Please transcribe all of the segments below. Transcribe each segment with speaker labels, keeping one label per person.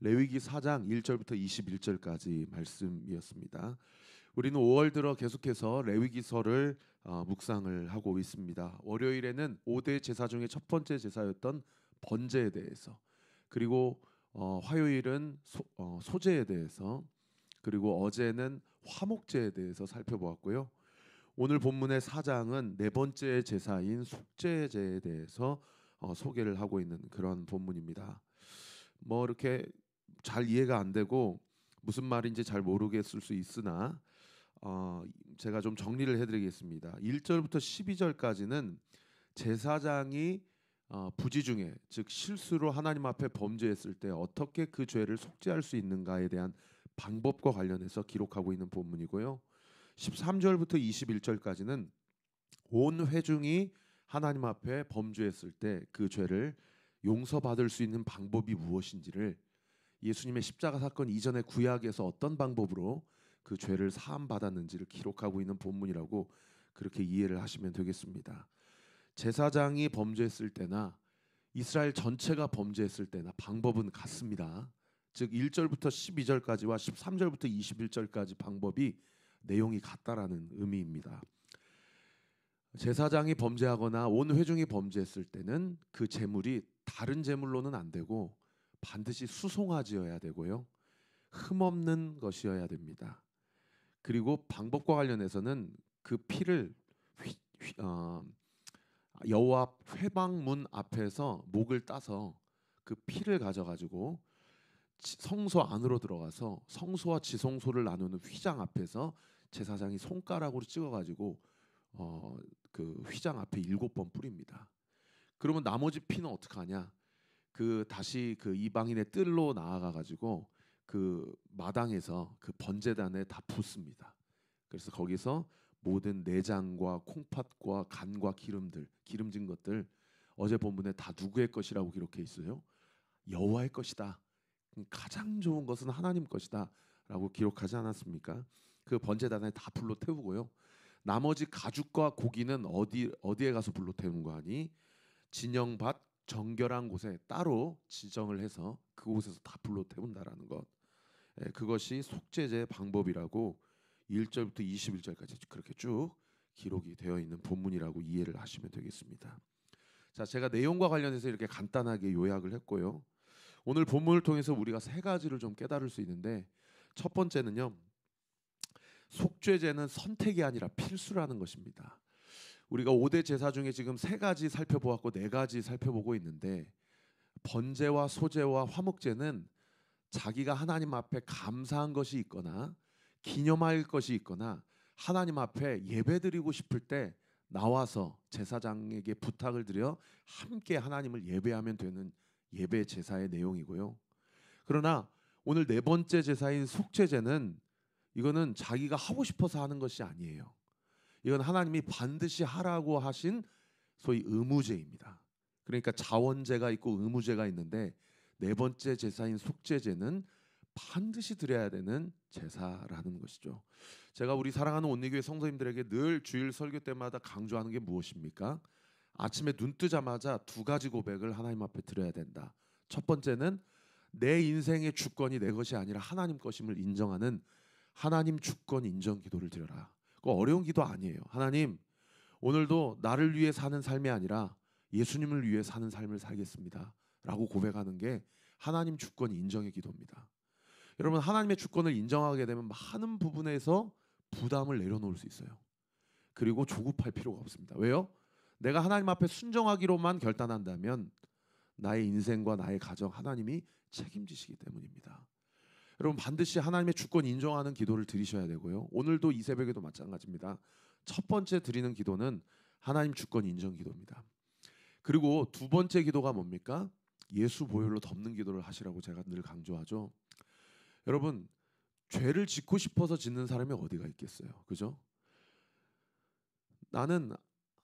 Speaker 1: 레위기 4장 1절부터 21절까지 말씀이었습니다. 우리는 5월 들어 계속해서 레위기서를 묵상을 하고 있습니다. 월요일에는 5대 제사 중에 첫 번째 제사였던 번제에 대해서, 그리고 화요일은 소제에 대해서, 그리고 어제는 화목제에 대해서 살펴보았고요. 오늘 본문의 4장은 네 번째 제사인 속죄제에 대해서 소개를 하고 있는 그런 본문입니다. 뭐 이렇게 잘 이해가 안 되고 무슨 말인지 잘 모르겠을 수 있으나 제가 좀 정리를 해드리겠습니다. 1절부터 12절까지는 제사장이 부지 중에, 즉 실수로 하나님 앞에 범죄했을 때 어떻게 그 죄를 속죄할 수 있는가에 대한 방법과 관련해서 기록하고 있는 본문이고요. 13절부터 21절까지는 온 회중이 하나님 앞에 범죄했을 때 그 죄를 용서받을 수 있는 방법이 무엇인지를, 예수님의 십자가 사건 이전의 구약에서 어떤 방법으로 그 죄를 사함 받았는지를 기록하고 있는 본문이라고 그렇게 이해를 하시면 되겠습니다. 제사장이 범죄했을 때나 이스라엘 전체가 범죄했을 때나 방법은 같습니다. 즉 1절부터 12절까지와 13절부터 21절까지 방법이 내용이 같다라는 의미입니다. 제사장이 범죄하거나 온 회중이 범죄했을 때는 그 제물이 다른 제물로는 안 되고 반드시 수송아지여야 되고요, 흠없는 것이어야 됩니다. 그리고 방법과 관련해서는 그 피를 여호와 회방문 앞에서 목을 따서 그 피를 가져가지고 성소 안으로 들어가서 성소와 지성소를 나누는 휘장 앞에서 제사장이 손가락으로 찍어가지고 그 휘장 앞에 7번 뿌립니다. 그러면 나머지 피는 어떻게 하냐? 그 다시 그 이방인의 뜰로 나아가 가지고 그 마당에서 그 번제단에 다 붓습니다. 그래서 거기서 모든 내장과 콩팥과 간과 기름들, 기름진 것들, 어제 본문에 다 누구의 것이라고 기록해 있어요? 여호와의 것이다. 가장 좋은 것은 하나님 것이다라고 기록하지 않았습니까? 그 번제단에 다 불로 태우고요. 나머지 가죽과 고기는 어디에 가서 불로 태우는 거 아니? 진영밭 정결한 곳에 따로 지정을 해서 그곳에서 다 불로 태운다라는 것. 그것이 속죄제의 방법이라고 1절부터 21절까지 그렇게 쭉 기록이 되어 있는 본문이라고 이해를 하시면 되겠습니다. 자, 제가 내용과 관련해서 이렇게 간단하게 요약을 했고요. 오늘 본문을 통해서 우리가 세 가지를 좀 깨달을 수 있는데, 첫 번째는요, 속죄제는 선택이 아니라 필수라는 것입니다. 우리가 5대 제사 중에 지금 세 가지 살펴보았고 네 가지 살펴보고 있는데, 번제와 소제와 화목제는 자기가 하나님 앞에 감사한 것이 있거나 기념할 것이 있거나 하나님 앞에 예배드리고 싶을 때 나와서 제사장에게 부탁을 드려 함께 하나님을 예배하면 되는 예배 제사의 내용이고요. 그러나 오늘 네 번째 제사인 속죄제는, 이거는 자기가 하고 싶어서 하는 것이 아니에요. 이건 하나님이 반드시 하라고 하신 소위 의무제입니다. 그러니까 자원제가 있고 의무제가 있는데, 네 번째 제사인 속죄제는 반드시 드려야 되는 제사라는 것이죠. 제가 우리 사랑하는 온리교회 성도님들에게 늘 주일 설교 때마다 강조하는 게 무엇입니까? 아침에 눈 뜨자마자 두 가지 고백을 하나님 앞에 드려야 된다. 첫 번째는 내 인생의 주권이 내 것이 아니라 하나님 것임을 인정하는 하나님 주권 인정 기도를 드려라. 그 어려운 기도 아니에요. 하나님, 오늘도 나를 위해 사는 삶이 아니라 예수님을 위해 사는 삶을 살겠습니다 라고 고백하는 게 하나님 주권 인정의 기도입니다. 여러분, 하나님의 주권을 인정하게 되면 많은 부분에서 부담을 내려놓을 수 있어요. 그리고 조급할 필요가 없습니다. 왜요? 내가 하나님 앞에 순종하기로만 결단한다면 나의 인생과 나의 가정 하나님이 책임지시기 때문입니다. 여러분, 반드시 하나님의 주권 인정하는 기도를 드리셔야 되고요. 오늘도 이 새벽에도 마찬가지입니다. 첫 번째 드리는 기도는 하나님 주권 인정 기도입니다. 그리고 두 번째 기도가 뭡니까? 예수 보혈로 덮는 기도를 하시라고 제가 늘 강조하죠. 여러분, 죄를 짓고 싶어서 짓는 사람이 어디가 있겠어요? 그죠? 나는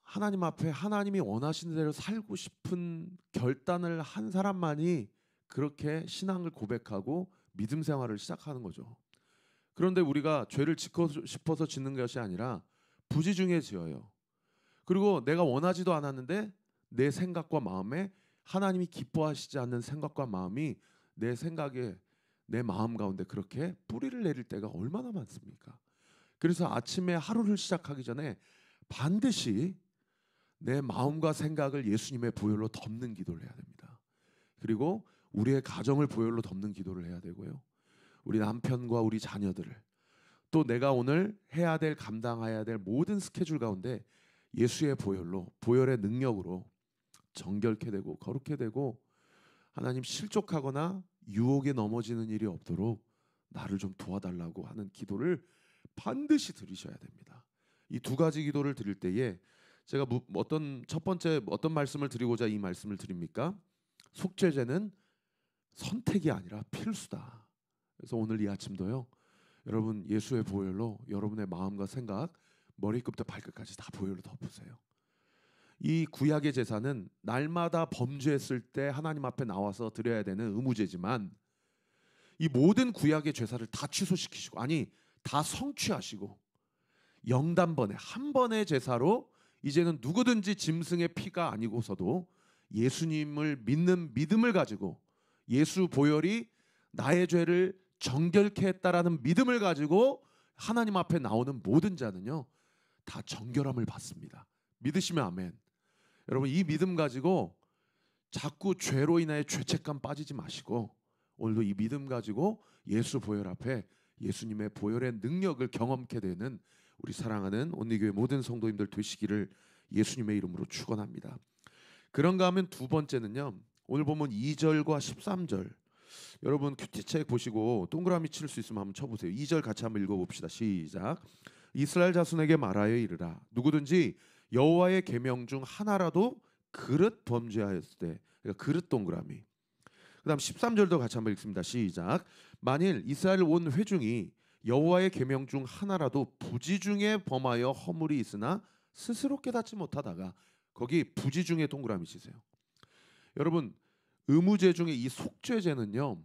Speaker 1: 하나님 앞에 하나님이 원하시는 대로 살고 싶은 결단을 한 사람만이 그렇게 신앙을 고백하고 믿음 생활을 시작하는 거죠. 그런데 우리가 죄를 짓고 싶어서 짓는 것이 아니라 부지중에 지어요. 그리고 내가 원하지도 않았는데 내 생각과 마음에 하나님이 기뻐하시지 않는 생각과 마음이 내 생각에 내 마음 가운데 그렇게 뿌리를 내릴 때가 얼마나 많습니까? 그래서 아침에 하루를 시작하기 전에 반드시 내 마음과 생각을 예수님의 보혈로 덮는 기도를 해야 됩니다. 그리고 우리의 가정을 보혈로 덮는 기도를 해야 되고요. 우리 남편과 우리 자녀들을, 또 내가 오늘 해야 될, 감당해야 될 모든 스케줄 가운데 예수의 보혈로, 보혈의 능력으로 정결케 되고 거룩게 되고, 하나님 실족하거나 유혹에 넘어지는 일이 없도록 나를 좀 도와달라고 하는 기도를 반드시 드리셔야 됩니다. 이 두 가지 기도를 드릴 때에 제가 첫 번째 어떤 말씀을 드리고자 이 말씀을 드립니까? 속죄제는 선택이 아니라 필수다. 그래서 오늘 이 아침도요, 여러분 예수의 보혈로 여러분의 마음과 생각, 머리끝부터 발끝까지 다 보혈로 덮으세요. 이 구약의 제사는 날마다 범죄했을 때 하나님 앞에 나와서 드려야 되는 의무제지만, 이 모든 구약의 제사를 다 취소시키시고, 아니 다 성취하시고, 영단번에 한 번의 제사로 이제는 누구든지 짐승의 피가 아니고서도 예수님을 믿는 믿음을 가지고, 예수 보혈이 나의 죄를 정결케 했다라는 믿음을 가지고 하나님 앞에 나오는 모든 자는요, 다 정결함을 받습니다. 믿으시면 아멘. 여러분 이 믿음 가지고 자꾸 죄로 인하여 죄책감 빠지지 마시고, 오늘도 이 믿음 가지고 예수 보혈 앞에 예수님의 보혈의 능력을 경험케 되는 우리 사랑하는 온리교회 모든 성도님들 되시기를 예수님의 이름으로 축원합니다. 그런가 하면 두 번째는요, 오늘 보면 2절과 13절, 여러분 큐티책 보시고 동그라미 칠 수 있으면 한번 쳐보세요. 2절 같이 한번 읽어봅시다. 시작. 이스라엘 자손에게 말하여 이르라. 누구든지 여호와의 계명 중 하나라도 그릇 범죄하였을 때, 그러니까 그릇 동그라미. 그다음 13절도 같이 한번 읽습니다. 시작. 만일 이스라엘 온 회중이 여호와의 계명 중 하나라도 부지 중에 범하여 허물이 있으나 스스로 깨닫지 못하다가, 거기 부지 중에 동그라미 치세요. 여러분 의무제 중에 이 속죄제는요,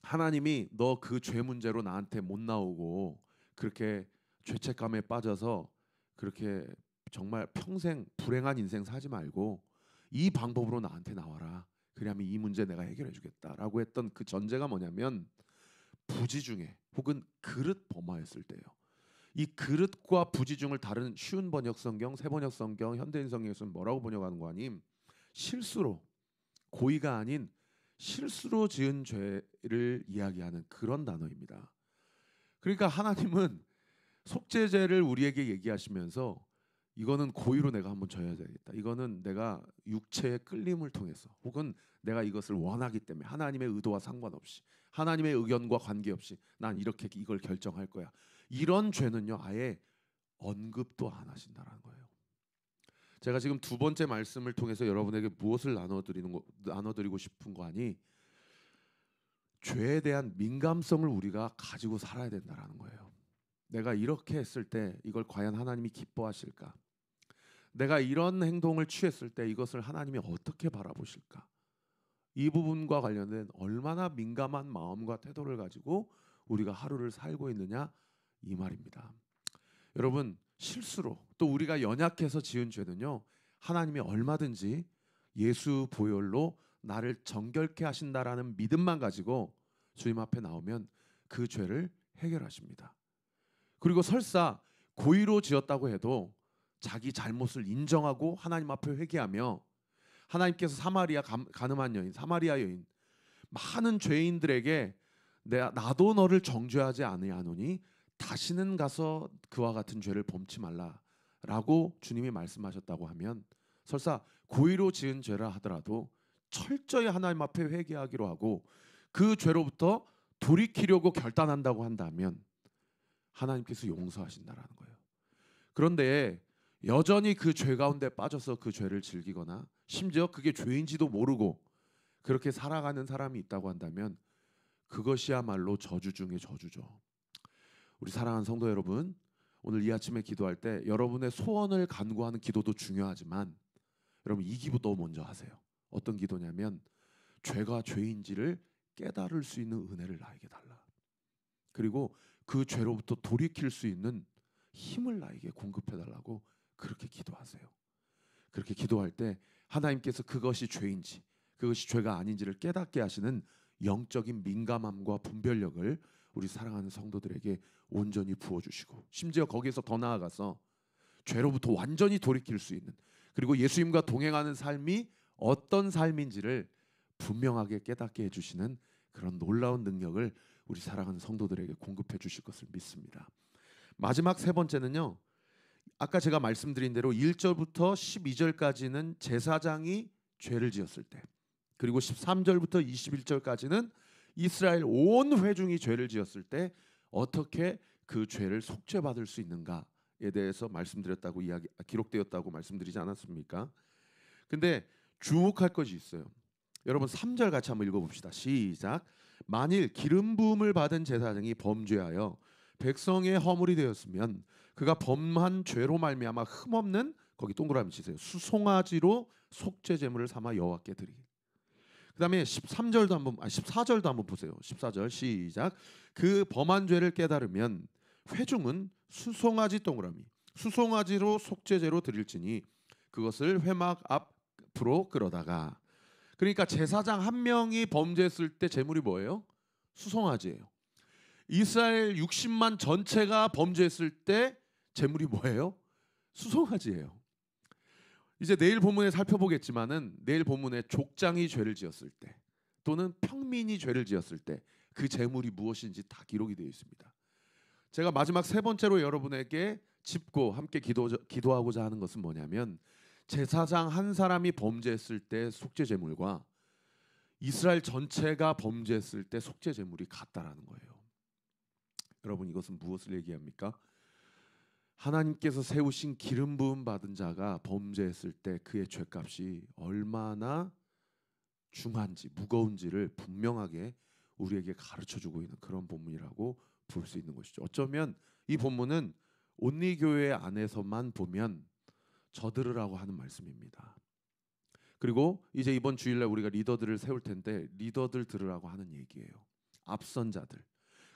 Speaker 1: 하나님이 너 그 죄 문제로 나한테 못 나오고 그렇게 죄책감에 빠져서 그렇게 정말 평생 불행한 인생 사지 말고 이 방법으로 나한테 나와라. 그러면 이 문제 내가 해결해 주겠다라고 했던 그 전제가 뭐냐면, 부지 중에 혹은 그릇 범하였을 때요. 이 그릇과 부지 중을 다른 쉬운 번역 성경, 새 번역 성경, 현대인 성경에서는 뭐라고 번역하는 거 아님? 실수로, 고의가 아닌 실수로 지은 죄를 이야기하는 그런 단어입니다. 그러니까 하나님은 속죄제를 우리에게 얘기하시면서, 이거는 고의로 내가 한번 져야 되겠다. 이거는 내가 육체의 끌림을 통해서, 혹은 내가 이것을 원하기 때문에, 하나님의 의도와 상관없이, 하나님의 의견과 관계없이 난 이렇게 이걸 결정할 거야. 이런 죄는요, 아예 언급도 안 하신다는 거예요. 제가 지금 두 번째 말씀을 통해서 여러분에게 무엇을 나눠드리고 싶은 거 아니? 죄에 대한 민감성을 우리가 가지고 살아야 된다는 거예요. 내가 이렇게 했을 때 이걸 과연 하나님이 기뻐하실까? 내가 이런 행동을 취했을 때 이것을 하나님이 어떻게 바라보실까? 이 부분과 관련된 얼마나 민감한 마음과 태도를 가지고 우리가 하루를 살고 있느냐, 이 말입니다. 여러분 실수로, 또 우리가 연약해서 지은 죄는요, 하나님이 얼마든지 예수 보혈로 나를 정결케 하신다라는 믿음만 가지고 주님 앞에 나오면 그 죄를 해결하십니다. 그리고 설사 고의로 지었다고 해도 자기 잘못을 인정하고 하나님 앞에 회개하며, 하나님께서 가늠한 여인, 사마리아 여인, 많은 죄인들에게 나도 너를 정죄하지 아니하노니 다시는 가서 그와 같은 죄를 범치 말라라고 주님이 말씀하셨다고 하면, 설사 고의로 지은 죄라 하더라도 철저히 하나님 앞에 회개하기로 하고 그 죄로부터 돌이키려고 결단한다고 한다면 하나님께서 용서하신다라는 거예요. 그런데 여전히 그 죄 가운데 빠져서 그 죄를 즐기거나 심지어 그게 죄인지도 모르고 그렇게 살아가는 사람이 있다고 한다면 그것이야말로 저주 중의 저주죠. 우리 사랑하는 성도 여러분, 오늘 이 아침에 기도할 때 여러분의 소원을 간구하는 기도도 중요하지만, 여러분 이 기도도 먼저 하세요. 어떤 기도냐면, 죄가 죄인지를 깨달을 수 있는 은혜를 나에게 달라. 그리고 그 죄로부터 돌이킬 수 있는 힘을 나에게 공급해 달라고 그렇게 기도하세요. 그렇게 기도할 때 하나님께서 그것이 죄인지 그것이 죄가 아닌지를 깨닫게 하시는 영적인 민감함과 분별력을 우리 사랑하는 성도들에게 온전히 부어주시고, 심지어 거기에서 더 나아가서 죄로부터 완전히 돌이킬 수 있는, 그리고 예수님과 동행하는 삶이 어떤 삶인지를 분명하게 깨닫게 해주시는 그런 놀라운 능력을 우리 사랑하는 성도들에게 공급해 주실 것을 믿습니다. 마지막 세 번째는요, 아까 제가 말씀드린 대로 1절부터 12절까지는 제사장이 죄를 지었을 때, 그리고 13절부터 21절까지는 이스라엘 온 회중이 죄를 지었을 때 어떻게 그 죄를 속죄받을 수 있는가에 대해서 말씀드렸다고 기록되었다고 말씀드리지 않았습니까? 근데 주목할 것이 있어요. 여러분 3절 같이 한번 읽어봅시다. 시작. 만일 기름 부음을 받은 제사장이 범죄하여 백성의 허물이 되었으면 그가 범한 죄로 말미암아 흠없는, 거기 동그라미 치세요, 수송아지로 속죄 제물을 삼아 여호와께 드리기. 그다음에 14절도 한번 보세요. 14절 시작. 그 범한 죄를 깨달으면 회중은 수송아지 동그라미 수송아지로 속죄제로 드릴지니 그것을 회막 앞으로 끌어다가. 그러니까 제사장 한 명이 범죄했을 때 제물이 뭐예요? 수송아지예요. 이스라엘 60만 전체가 범죄했을 때 제물이 뭐예요? 수송아지예요. 이제 내일 본문에 살펴보겠지만은, 내일 본문에 족장이 죄를 지었을 때 또는 평민이 죄를 지었을 때 그 제물이 무엇인지 다 기록이 되어 있습니다. 제가 마지막 세 번째로 여러분에게 짚고 함께 기도하고자 하는 것은 뭐냐면, 제사장 한 사람이 범죄했을 때 속죄 제물과 이스라엘 전체가 범죄했을 때 속죄 제물이 같다라는 거예요. 여러분, 이것은 무엇을 얘기합니까? 하나님께서 세우신 기름 부음 받은 자가 범죄했을 때 그의 죄값이 얼마나 중한지, 무거운지를 분명하게 우리에게 가르쳐주고 있는 그런 본문이라고 볼 수 있는 것이죠. 어쩌면 이 본문은 온리교회 안에서만 보면 저들으라고 하는 말씀입니다. 그리고 이제 이번 주일날 우리가 리더들을 세울 텐데, 리더들 들으라고 하는 얘기예요. 앞선 자들.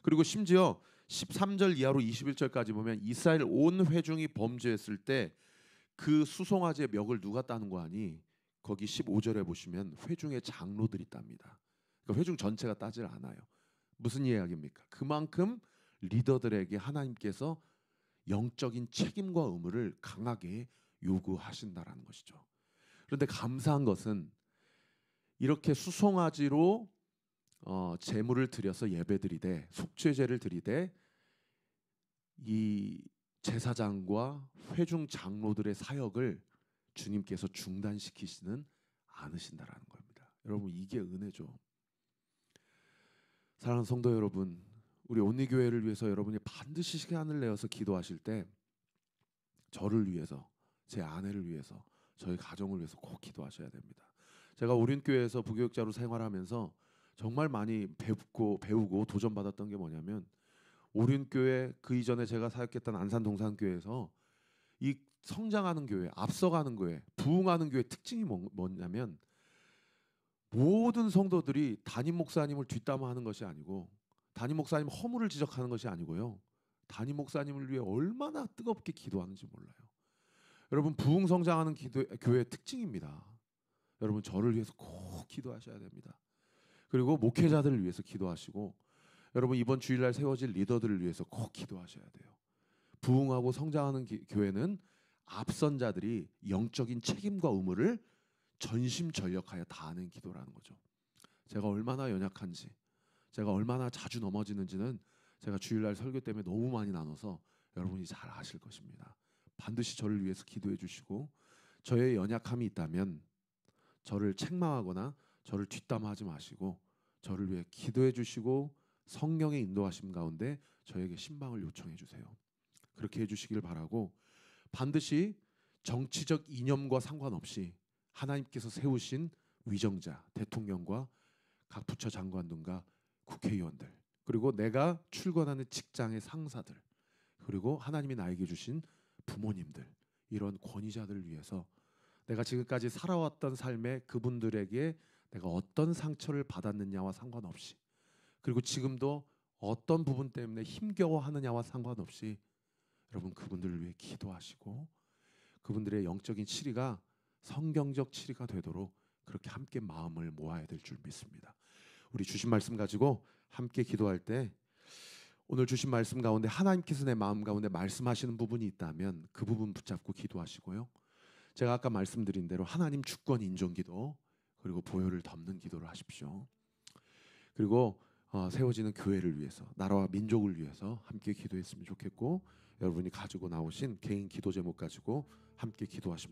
Speaker 1: 그리고 심지어 13절 이하로 21절까지 보면 이스라엘 온 회중이 범죄했을 때 그 수송아지의 멱을 누가 따는 거 아니? 거기 15절에 보시면 회중의 장로들이 땁니다. 그러니까 회중 전체가 따질 않아요. 무슨 이야기입니까? 그만큼 리더들에게 하나님께서 영적인 책임과 의무를 강하게 요구하신다라는 것이죠. 그런데 감사한 것은 이렇게 수송아지로 제물을 드려서 예배드리되, 속죄제를 드리되, 이 제사장과 회중 장로들의 사역을 주님께서 중단시키시는 않으신다라는 겁니다. 여러분, 이게 은혜죠. 사랑하는 성도 여러분, 우리 온리교회를 위해서 여러분이 반드시 시간을 내어서 기도하실 때 저를 위해서, 제 아내를 위해서, 저희 가정을 위해서 꼭 기도하셔야 됩니다. 제가 오륜교회에서 부교육자로 생활하면서 정말 많이 배우고 도전받았던 게 뭐냐면, 오륜교회, 그 이전에 제가 사역했던 안산동산교회에서 이 성장하는 교회, 앞서가는 교회, 부흥하는 교회 특징이 뭐냐면, 모든 성도들이 담임 목사님을 뒷담화하는 것이 아니고, 담임 목사님 허물을 지적하는 것이 아니고요, 담임 목사님을 위해 얼마나 뜨겁게 기도하는지 몰라요. 여러분, 부흥 성장하는 교회의 특징입니다. 여러분, 저를 위해서 꼭 기도하셔야 됩니다. 그리고 목회자들을 위해서 기도하시고, 여러분 이번 주일날 세워질 리더들을 위해서 꼭 기도하셔야 돼요. 부흥하고 성장하는 교회는 앞선 자들이 영적인 책임과 의무를 전심전력하여 다하는 기도라는 거죠. 제가 얼마나 연약한지, 제가 얼마나 자주 넘어지는지는 제가 주일날 설교 때문에 너무 많이 나눠서 여러분이 잘 아실 것입니다. 반드시 저를 위해서 기도해 주시고, 저의 연약함이 있다면 저를 책망하거나 저를 뒷담화하지 마시고 저를 위해 기도해 주시고 성령의 인도하심 가운데 저에게 신방을 요청해 주세요. 그렇게 해주시길 바라고, 반드시 정치적 이념과 상관없이 하나님께서 세우신 위정자, 대통령과 각 부처 장관 등과 국회의원들, 그리고 내가 출근하는 직장의 상사들, 그리고 하나님이 나에게 주신 부모님들, 이런 권위자들을 위해서 내가 지금까지 살아왔던 삶에 그분들에게 내가 어떤 상처를 받았느냐와 상관없이, 그리고 지금도 어떤 부분 때문에 힘겨워하느냐와 상관없이 여러분 그분들을 위해 기도하시고, 그분들의 영적인 치리가 성경적 치리가 되도록 그렇게 함께 마음을 모아야 될 줄 믿습니다. 우리 주신 말씀 가지고 함께 기도할 때 오늘 주신 말씀 가운데 하나님께서 내 마음 가운데 말씀하시는 부분이 있다면 그 부분 붙잡고 기도하시고요. 제가 아까 말씀드린 대로 하나님 주권 인정 기도 그리고 보혈을 덮는 기도를 하십시오. 그리고 세워지는 교회를 위해서 나라와 민족을 위해서 함께 기도했으면 좋겠고 여러분이 가지고 나오신 개인 기도 제목 가지고 함께 기도하시면